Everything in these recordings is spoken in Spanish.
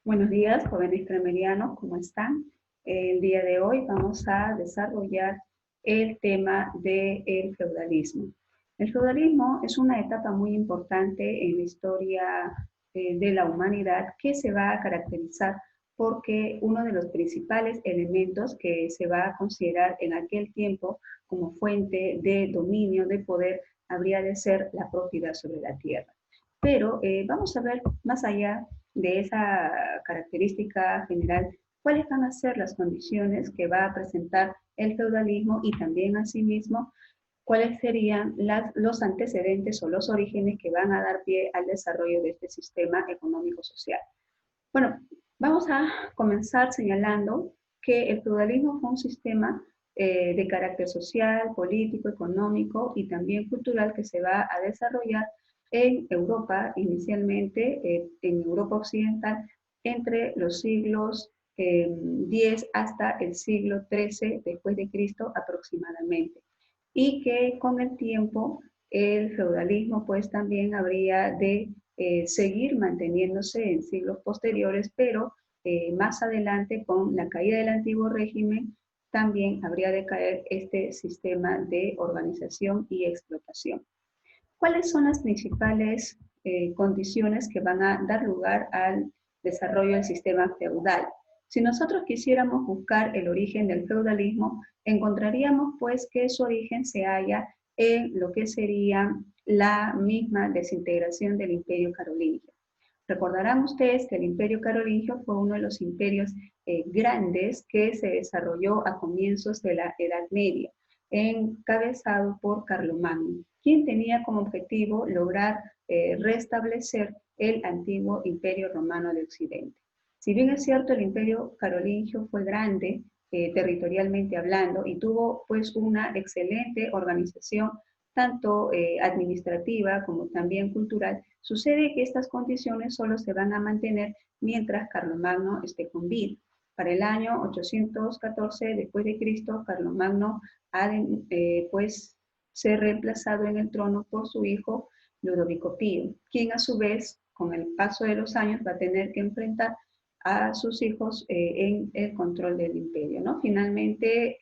Buenos días, jóvenes cremerianos, ¿cómo están? El día de hoy vamos a desarrollar el tema del feudalismo. El feudalismo es una etapa muy importante en la historia de la humanidad que se va a caracterizar porque uno de los principales elementos que se va a considerar en aquel tiempo como fuente de dominio, de poder, habría de ser la propiedad sobre la tierra. Pero vamos a ver más allá de esa característica general, cuáles van a ser las condiciones que va a presentar el feudalismo y también asimismo cuáles serían los antecedentes o los orígenes que van a dar pie al desarrollo de este sistema económico-social. Bueno, vamos a comenzar señalando que el feudalismo fue un sistema de carácter social, político, económico y también cultural que se va a desarrollar en Europa, inicialmente en Europa Occidental, entre los siglos X hasta el siglo XIII después de Cristo aproximadamente. Y que con el tiempo el feudalismo pues también habría de seguir manteniéndose en siglos posteriores, pero más adelante con la caída del antiguo régimen también habría de caer este sistema de organización y explotación. ¿Cuáles son las principales condiciones que van a dar lugar al desarrollo del sistema feudal? Si nosotros quisiéramos buscar el origen del feudalismo, encontraríamos pues que su origen se halla en lo que sería la misma desintegración del Imperio Carolingio. Recordarán ustedes que el Imperio Carolingio fue uno de los imperios grandes que se desarrolló a comienzos de la Edad Media, encabezado por Carlomagno, quien tenía como objetivo lograr restablecer el antiguo Imperio Romano de Occidente. Si bien es cierto, el Imperio Carolingio fue grande, territorialmente hablando, y tuvo pues una excelente organización tanto administrativa como también cultural, sucede que estas condiciones solo se van a mantener mientras Carlomagno esté con vida. Para el año 814 después de Cristo, Carlomagno ha de, pues, ser reemplazado en el trono por su hijo Ludovico Pío, quien a su vez, con el paso de los años, va a tener que enfrentar a sus hijos en el control del imperio, ¿no? Finalmente,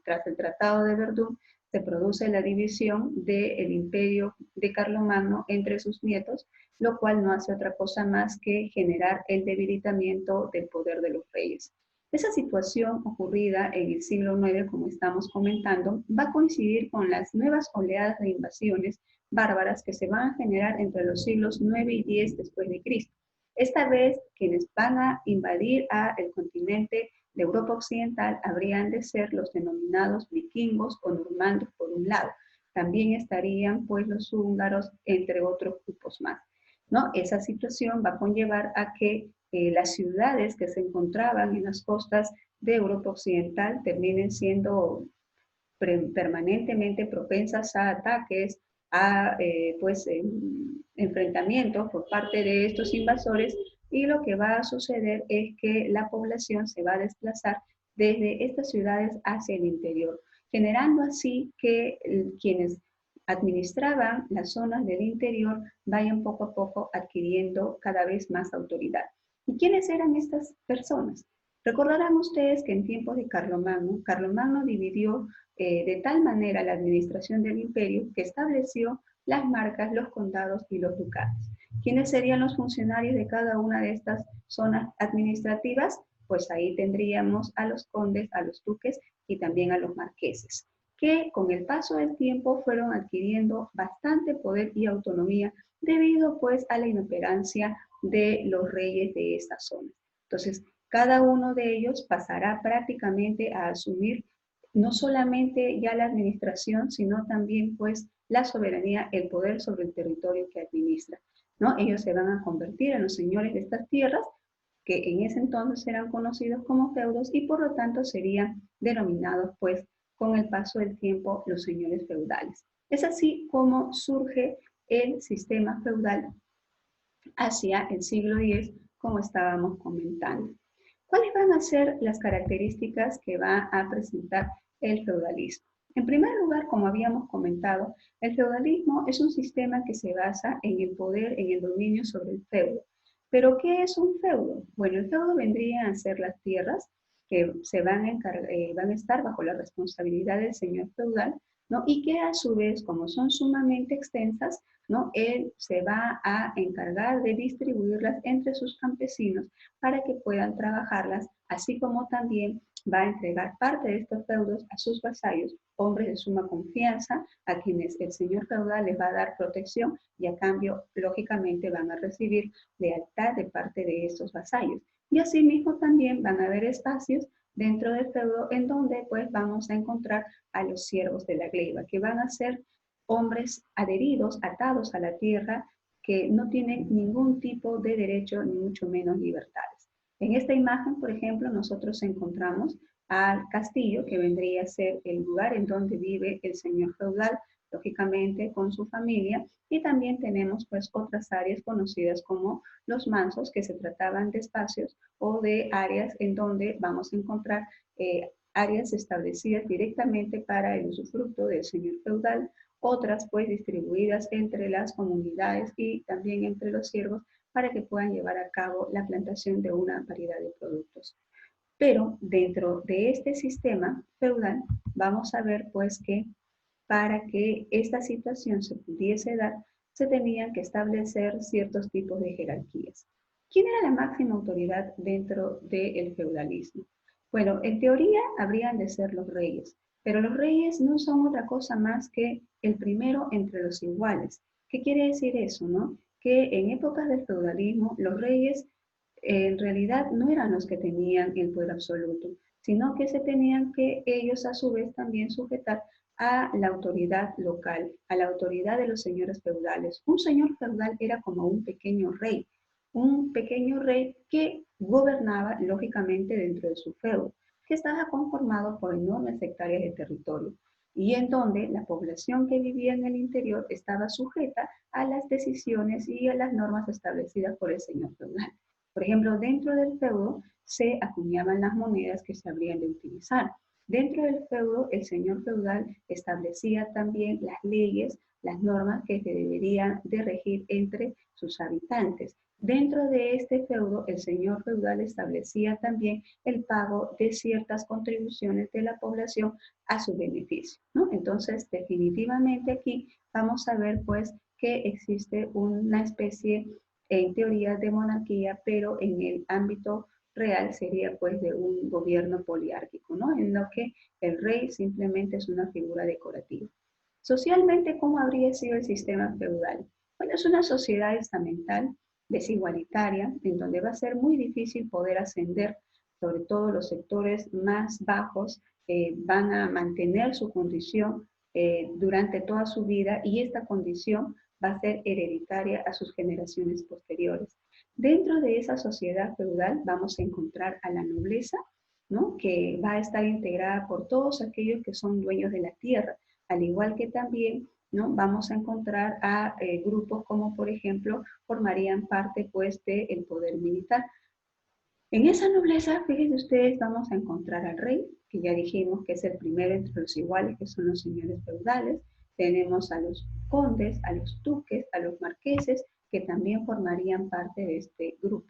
tras el Tratado de Verdún, se produce la división del imperio de Carlomagno entre sus nietos, lo cual no hace otra cosa más que generar el debilitamiento del poder de los reyes. Esa situación ocurrida en el siglo IX, como estamos comentando, va a coincidir con las nuevas oleadas de invasiones bárbaras que se van a generar entre los siglos IX y X después de Cristo. Esta vez, quienes van a invadir el continente de Europa Occidental habrían de ser los denominados vikingos o normandos por un lado. También estarían pues los húngaros, entre otros grupos más, ¿no? Esa situación va a conllevar a que las ciudades que se encontraban en las costas de Europa Occidental terminen siendo permanentemente propensas a ataques, a pues, enfrentamientos por parte de estos invasores, y lo que va a suceder es que la población se va a desplazar desde estas ciudades hacia el interior, generando así que quienes administraban las zonas del interior vayan poco a poco adquiriendo cada vez más autoridad. ¿Y quiénes eran estas personas? Recordarán ustedes que en tiempos de Carlomagno, Carlomagno dividió de tal manera la administración del imperio que estableció las marcas, los condados y los ducados. ¿Quiénes serían los funcionarios de cada una de estas zonas administrativas? Pues ahí tendríamos a los condes, a los duques y también a los marqueses, que con el paso del tiempo fueron adquiriendo bastante poder y autonomía debido pues a la inoperancia de los reyes de estas zonas. Entonces, cada uno de ellos pasará prácticamente a asumir no solamente ya la administración, sino también pues la soberanía, el poder sobre el territorio que administra, ¿no? Ellos se van a convertir en los señores de estas tierras, que en ese entonces eran conocidos como feudos y por lo tanto serían denominados pues con el paso del tiempo los señores feudales. Es así como surge el sistema feudal hacia el siglo X, como estábamos comentando. ¿Cuáles van a ser las características que va a presentar el feudalismo? En primer lugar, como habíamos comentado, el feudalismo es un sistema que se basa en el poder, en el dominio sobre el feudo. ¿Pero qué es un feudo? Bueno, el feudo vendría a ser las tierras que se van a estar bajo la responsabilidad del señor feudal, ¿no? Y que a su vez, como son sumamente extensas, ¿no? Él se va a encargar de distribuirlas entre sus campesinos para que puedan trabajarlas, así como también va a entregar parte de estos feudos a sus vasallos, hombres de suma confianza, a quienes el señor feudal les va a dar protección y a cambio, lógicamente, van a recibir lealtad de parte de estos vasallos. Y asimismo también van a haber espacios dentro del feudo en donde pues vamos a encontrar a los siervos de la gleba, que van a ser hombres adheridos, atados a la tierra, que no tienen ningún tipo de derecho ni mucho menos libertades. En esta imagen, por ejemplo, nosotros encontramos al castillo, que vendría a ser el lugar en donde vive el señor feudal, lógicamente con su familia, y también tenemos pues otras áreas conocidas como los mansos, que se trataban de espacios o de áreas en donde vamos a encontrar áreas establecidas directamente para el usufructo del señor feudal, otras pues distribuidas entre las comunidades y también entre los siervos para que puedan llevar a cabo la plantación de una variedad de productos. Pero dentro de este sistema feudal vamos a ver pues que para que esta situación se pudiese dar, se tenían que establecer ciertos tipos de jerarquías. ¿Quién era la máxima autoridad dentro del feudalismo? Bueno, en teoría habrían de ser los reyes, pero los reyes no son otra cosa más que el primero entre los iguales. ¿Qué quiere decir eso, no? Que en épocas del feudalismo los reyes en realidad no eran los que tenían el poder absoluto, sino que se tenían que ellos a su vez también sujetar a la autoridad local, a la autoridad de los señores feudales. Un señor feudal era como un pequeño rey que gobernaba lógicamente dentro de su feudo, que estaba conformado por enormes hectáreas de territorio y en donde la población que vivía en el interior estaba sujeta a las decisiones y a las normas establecidas por el señor feudal. Por ejemplo, dentro del feudo se acuñaban las monedas que se habrían de utilizar. Dentro del feudo, el señor feudal establecía también las leyes, las normas que se deberían de regir entre sus habitantes. Dentro de este feudo, el señor feudal establecía también el pago de ciertas contribuciones de la población a su beneficio, ¿no? Entonces, definitivamente aquí vamos a ver pues que existe una especie en teoría de monarquía, pero en el ámbito real sería pues de un gobierno poliárquico, ¿no? En lo que el rey simplemente es una figura decorativa. Socialmente, ¿cómo habría sido el sistema feudal? Bueno, es una sociedad estamental, desigualitaria, en donde va a ser muy difícil poder ascender, sobre todo los sectores más bajos van a mantener su condición durante toda su vida y esta condición va a ser hereditaria a sus generaciones posteriores. Dentro de esa sociedad feudal vamos a encontrar a la nobleza, ¿no? Que va a estar integrada por todos aquellos que son dueños de la tierra, al igual que también, ¿no? Vamos a encontrar a grupos como, por ejemplo, formarían parte pues del poder militar. En esa nobleza, fíjense ustedes, vamos a encontrar al rey, que ya dijimos que es el primero entre los iguales, que son los señores feudales. Tenemos a los condes, a los duques, a los marqueses, que también formarían parte de este grupo.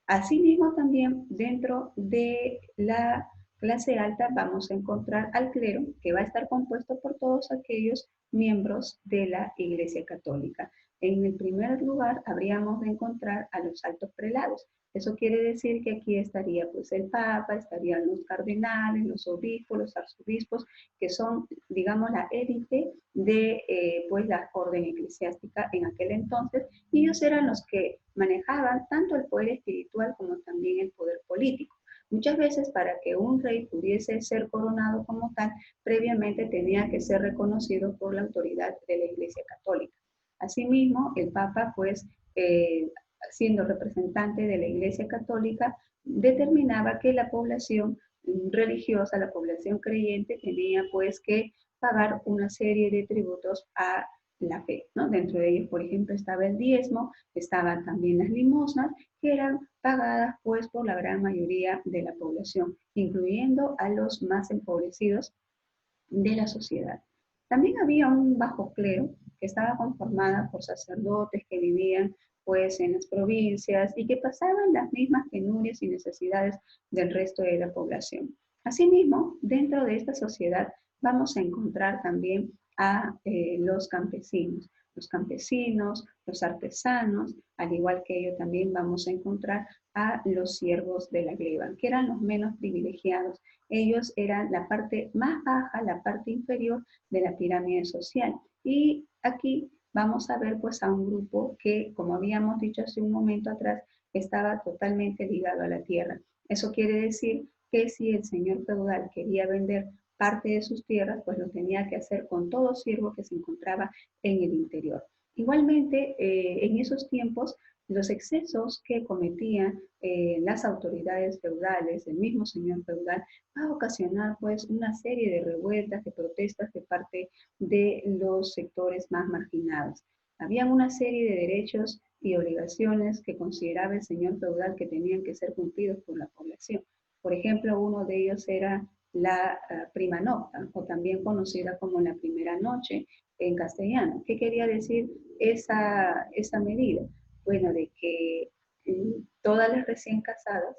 Asimismo, también dentro de la clase alta vamos a encontrar al clero, que va a estar compuesto por todos aquellos miembros de la Iglesia Católica. En el primer lugar, habríamos de encontrar a los altos prelados. Eso quiere decir que aquí estaría pues el Papa, estarían los cardenales, los obispos, los arzobispos, que son, digamos, la élite de pues la orden eclesiástica en aquel entonces, y ellos eran los que manejaban tanto el poder espiritual como también el poder político. Muchas veces para que un rey pudiese ser coronado como tal, previamente tenía que ser reconocido por la autoridad de la Iglesia Católica. Asimismo, el Papa, pues, siendo representante de la Iglesia Católica, determinaba que la población religiosa, la población creyente, tenía pues que pagar una serie de tributos a la fe, ¿no? Dentro de ellos, por ejemplo, estaba el diezmo, estaban también las limosnas, que eran pagadas pues por la gran mayoría de la población, incluyendo a los más empobrecidos de la sociedad. También había un bajo clero que estaba conformada por sacerdotes que vivían pues en las provincias y que pasaban las mismas penurias y necesidades del resto de la población. Asimismo, dentro de esta sociedad vamos a encontrar también a los campesinos. Los campesinos, los artesanos, al igual que ello también vamos a encontrar a los siervos de la gleba, que eran los menos privilegiados. Ellos eran la parte más baja, la parte inferior de la pirámide social. Y aquí vamos a ver pues a un grupo que, como habíamos dicho hace un momento atrás, estaba totalmente ligado a la tierra. Eso quiere decir que si el señor feudal quería vender parte de sus tierras, pues lo tenía que hacer con todo siervo que se encontraba en el interior. Igualmente, en esos tiempos, los excesos que cometían las autoridades feudales, el mismo señor feudal, va a ocasionar pues una serie de revueltas, de protestas de parte de los sectores más marginados. Había una serie de derechos y obligaciones que consideraba el señor feudal que tenían que ser cumplidos por la población. Por ejemplo, uno de ellos era la prima nocta, o también conocida como la primera noche en castellano. ¿Qué quería decir esa medida? Bueno, de que todas las recién casadas,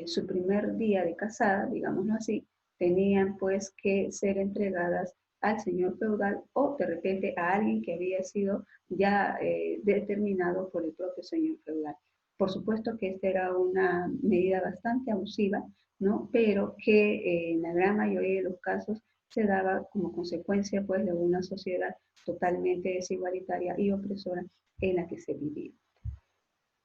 su primer día de casada, digámoslo así, tenían pues que ser entregadas al señor feudal o de repente a alguien que había sido ya determinado por el propio señor feudal. Por supuesto que esta era una medida bastante abusiva, ¿no? Pero que en la gran mayoría de los casos se daba como consecuencia pues de una sociedad totalmente desigualitaria y opresora en la que se vivía.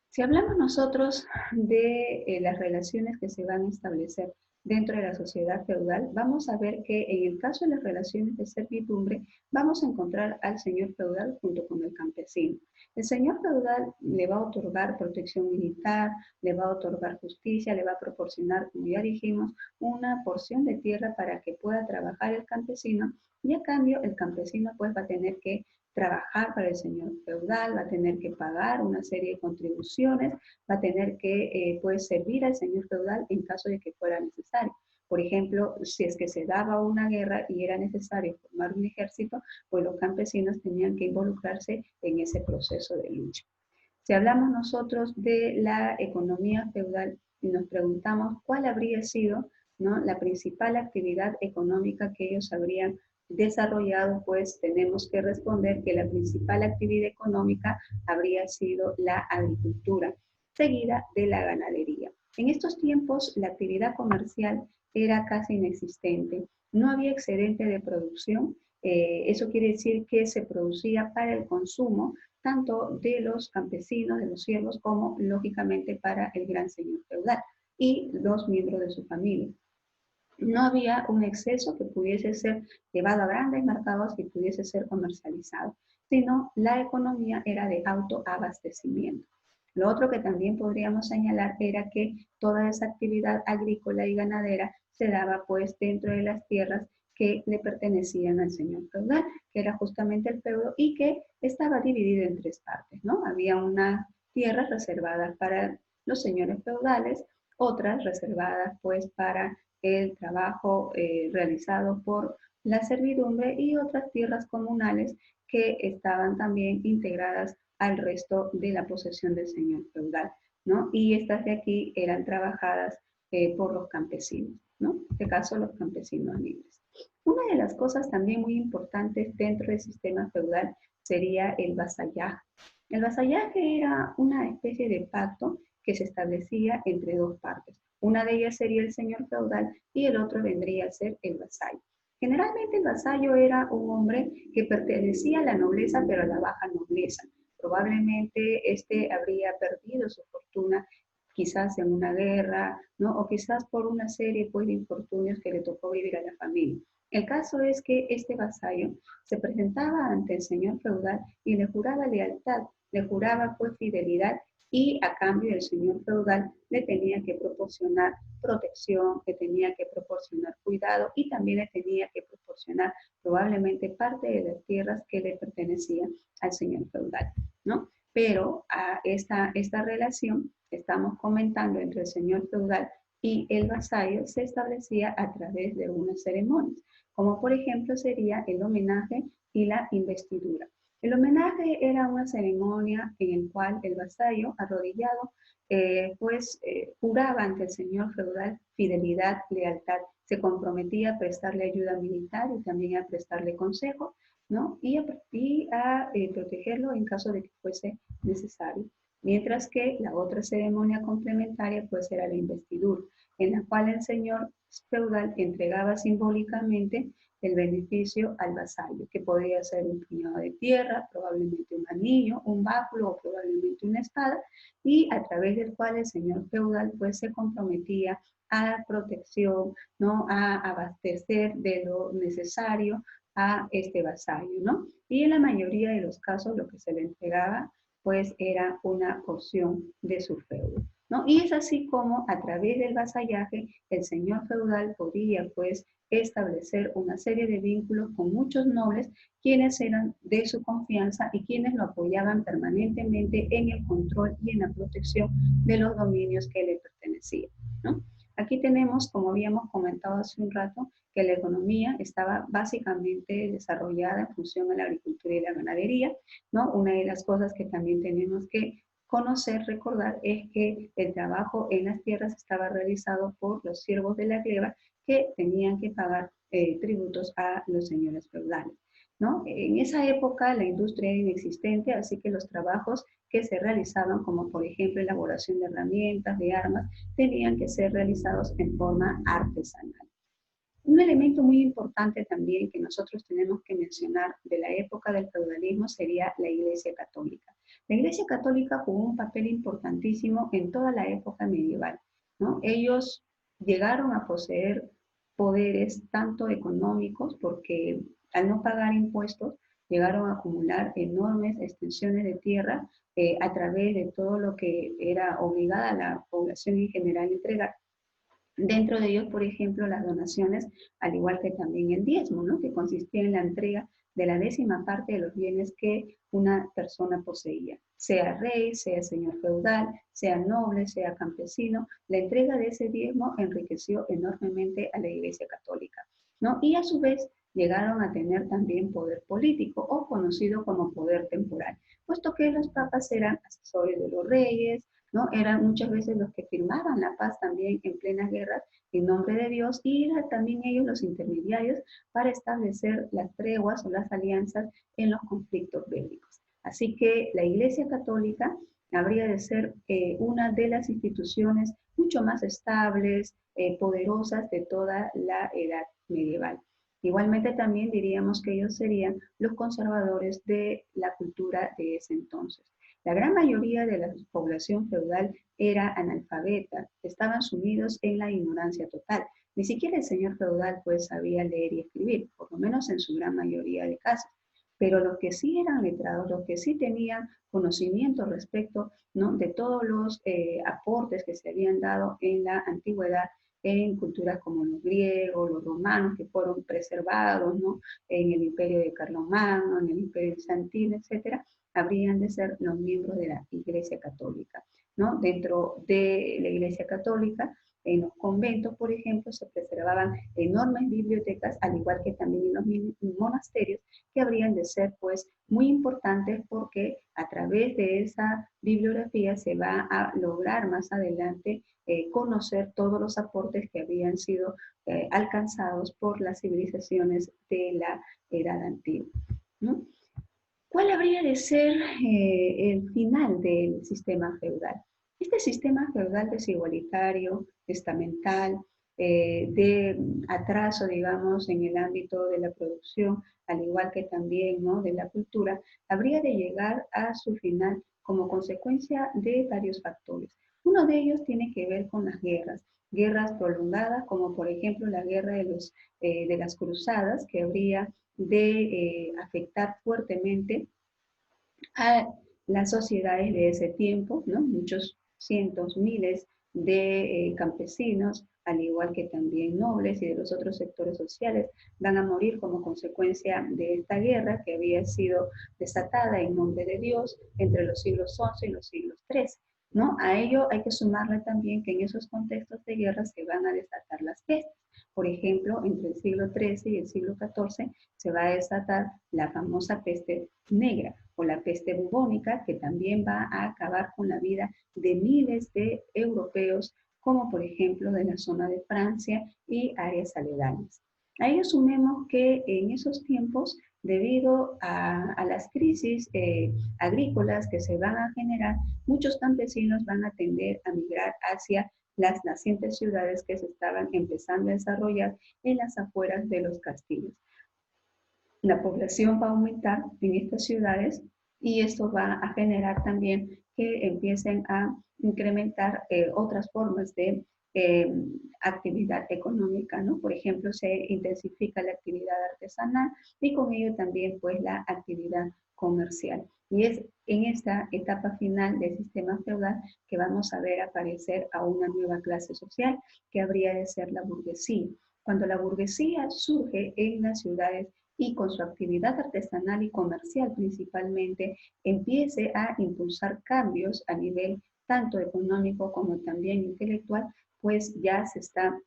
Si hablamos nosotros de las relaciones que se van a establecer dentro de la sociedad feudal, vamos a ver que en el caso de las relaciones de servidumbre, vamos a encontrar al señor feudal junto con el campesino. El señor feudal le va a otorgar protección militar, le va a otorgar justicia, le va a proporcionar, como ya dijimos, una porción de tierra para que pueda trabajar el campesino y a cambio el campesino pues va a tener que trabajar para el señor feudal, va a tener que pagar una serie de contribuciones, va a tener que pues, servir al señor feudal en caso de que fuera necesario. Por ejemplo, si es que se daba una guerra y era necesario formar un ejército, pues los campesinos tenían que involucrarse en ese proceso de lucha. Si hablamos nosotros de la economía feudal y nos preguntamos cuál habría sido, ¿no?, la principal actividad económica que ellos habrían desarrollado, pues tenemos que responder que la principal actividad económica habría sido la agricultura, seguida de la ganadería. En estos tiempos la actividad comercial era casi inexistente, no había excedente de producción, eso quiere decir que se producía para el consumo tanto de los campesinos, de los siervos, como lógicamente para el gran señor feudal y los miembros de su familia. No había un exceso que pudiese ser llevado a grandes mercados y pudiese ser comercializado, sino la economía era de autoabastecimiento. Lo otro que también podríamos señalar era que toda esa actividad agrícola y ganadera se daba pues dentro de las tierras que le pertenecían al señor feudal, que era justamente el feudo y que estaba dividido en tres partes, ¿no? Había unas tierras reservadas para los señores feudales, otras reservadas pues para el trabajo realizado por la servidumbre y otras tierras comunales que estaban también integradas al resto de la posesión del señor feudal, ¿no? Y estas de aquí eran trabajadas por los campesinos, ¿no? En este caso, los campesinos libres. Una de las cosas también muy importantes dentro del sistema feudal sería el vasallaje. El vasallaje era una especie de pacto que se establecía entre dos partes. Una de ellas sería el señor feudal y el otro vendría a ser el vasallo. Generalmente el vasallo era un hombre que pertenecía a la nobleza, pero a la baja nobleza. Probablemente este habría perdido su fortuna quizás en una guerra, ¿no? O quizás por una serie pues, de infortunios que le tocó vivir a la familia. El caso es que este vasallo se presentaba ante el señor feudal y le juraba lealtad, le juraba pues fidelidad y a cambio el señor feudal le tenía que proporcionar protección, le tenía que proporcionar cuidado y también le tenía que proporcionar probablemente parte de las tierras que le pertenecían al señor feudal, ¿no? Pero a esta relación que estamos comentando entre el señor feudal y el vasallo se establecía a través de unas ceremonias, como por ejemplo sería el homenaje y la investidura. El homenaje era una ceremonia en la cual el vasallo, arrodillado, juraba ante el señor feudal fidelidad, lealtad, se comprometía a prestarle ayuda militar y también a prestarle consejo, ¿no? Y a protegerlo en caso de que fuese necesario. Mientras que la otra ceremonia complementaria pues era la investidura, en la cual el señor feudal entregaba simbólicamente el beneficio al vasallo, que podría ser un puñado de tierra, probablemente un anillo, un báculo o probablemente una espada, y a través del cual el señor feudal pues se comprometía a la protección, ¿no? A abastecer de lo necesario a este vasallo, ¿no? Y en la mayoría de los casos lo que se le entregaba pues era una porción de su feudo, ¿no? Y es así como a través del vasallaje el señor feudal podía pues establecer una serie de vínculos con muchos nobles quienes eran de su confianza y quienes lo apoyaban permanentemente en el control y en la protección de los dominios que le pertenecían, ¿no? Aquí tenemos, como habíamos comentado hace un rato, que la economía estaba básicamente desarrollada en función a la agricultura y la ganadería, ¿no? Una de las cosas que también tenemos que conocer, recordar, es que el trabajo en las tierras estaba realizado por los siervos de la gleba que tenían que pagar tributos a los señores feudales, ¿no? En esa época la industria era inexistente, así que los trabajos que se realizaban, como por ejemplo elaboración de herramientas, de armas, tenían que ser realizados en forma artesanal. Un elemento muy importante también que nosotros tenemos que mencionar de la época del feudalismo sería la Iglesia Católica. La Iglesia Católica jugó un papel importantísimo en toda la época medieval, ¿no? Ellos llegaron a poseer poderes tanto económicos, porque al no pagar impuestos, llegaron a acumular enormes extensiones de tierra a través de todo lo que era obligada a la población en general a entregar. Dentro de ellos, por ejemplo, las donaciones, al igual que también el diezmo, ¿no? Que consistía en la entrega de la 10ª parte de los bienes que una persona poseía, sea rey, sea señor feudal, sea noble, sea campesino. La entrega de ese diezmo enriqueció enormemente a la Iglesia Católica, ¿no? Y a su vez llegaron a tener también poder político o conocido como poder temporal, puesto que los papas eran asesores de los reyes, ¿no? Eran muchas veces los que firmaban la paz también en plenas guerras en nombre de Dios y eran también ellos los intermediarios para establecer las treguas o las alianzas en los conflictos bélicos. Así que la Iglesia Católica habría de ser una de las instituciones mucho más estables, poderosas de toda la edad medieval. Igualmente también diríamos que ellos serían los conservadores de la cultura de ese entonces. La gran mayoría de la población feudal era analfabeta, estaban sumidos en la ignorancia total. Ni siquiera el señor feudal pues sabía leer y escribir, por lo menos en su gran mayoría de casos. Pero los que sí eran letrados, los que sí tenían conocimiento respecto, ¿no? De todos los aportes que se habían dado en la antigüedad en culturas como los griegos, los romanos, que fueron preservados, ¿no? En el imperio de Carlomagno, en el imperio bizantino, etcétera, habrían de ser los miembros de la Iglesia Católica, ¿no? Dentro de la Iglesia Católica, en los conventos, por ejemplo, se preservaban enormes bibliotecas, al igual que también en los monasterios, que habrían de ser, pues, muy importantes porque a través de esa bibliografía se va a lograr más adelante conocer todos los aportes que habían sido alcanzados por las civilizaciones de la Edad Antigua, ¿no? ¿Cuál habría de ser el final del sistema feudal? Este sistema feudal desigualitario, estamental, de atraso, digamos, en el ámbito de la producción, al igual que también, ¿no? De la cultura, habría de llegar a su final como consecuencia de varios factores. Uno de ellos tiene que ver con las guerras prolongadas, como por ejemplo la guerra de las cruzadas, que habría de afectar fuertemente a las sociedades de ese tiempo, ¿no? Muchos cientos, miles de campesinos, al igual que también nobles y de los otros sectores sociales, van a morir como consecuencia de esta guerra que había sido desatada en nombre de Dios entre los siglos XI y los siglos XIII. ¿no? A ello hay que sumarle también que en esos contextos de guerra se van a desatar las pestes. Por ejemplo, entre el siglo XIII y el siglo XIV se va a desatar la famosa peste negra o la peste bubónica, que también va a acabar con la vida de miles de europeos, como por ejemplo de la zona de Francia y áreas aledañas. A ello sumemos que en esos tiempos, debido a las crisis agrícolas que se van a generar, muchos campesinos van a tender a migrar hacia las nacientes ciudades que se estaban empezando a desarrollar en las afueras de los castillos. La población va a aumentar en estas ciudades y esto va a generar también que empiecen a incrementar otras formas de actividad económica, ¿no? Por ejemplo, se intensifica la actividad artesanal y con ello también pues la actividad comercial. Y es en esta etapa final del sistema feudal que vamos a ver aparecer a una nueva clase social que habría de ser la burguesía. Cuando la burguesía surge en las ciudades y con su actividad artesanal y comercial principalmente, empiece a impulsar cambios a nivel tanto económico como también intelectual, pues ya se está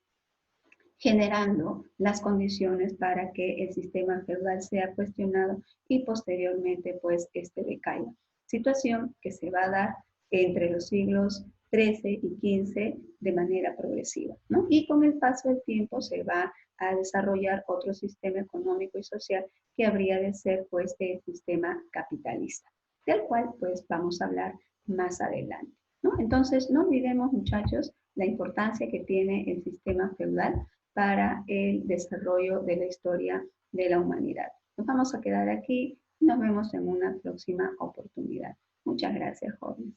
generando las condiciones para que el sistema feudal sea cuestionado y posteriormente pues este decaiga. Situación que se va a dar entre los siglos XIII y XV de manera progresiva, ¿no? Y con el paso del tiempo se va a desarrollar otro sistema económico y social que habría de ser pues el sistema capitalista, del cual pues vamos a hablar más adelante, ¿no? Entonces no olvidemos, muchachos, la importancia que tiene el sistema feudal para el desarrollo de la historia de la humanidad. Nos vamos a quedar aquí. Nos vemos en una próxima oportunidad. Muchas gracias, jóvenes.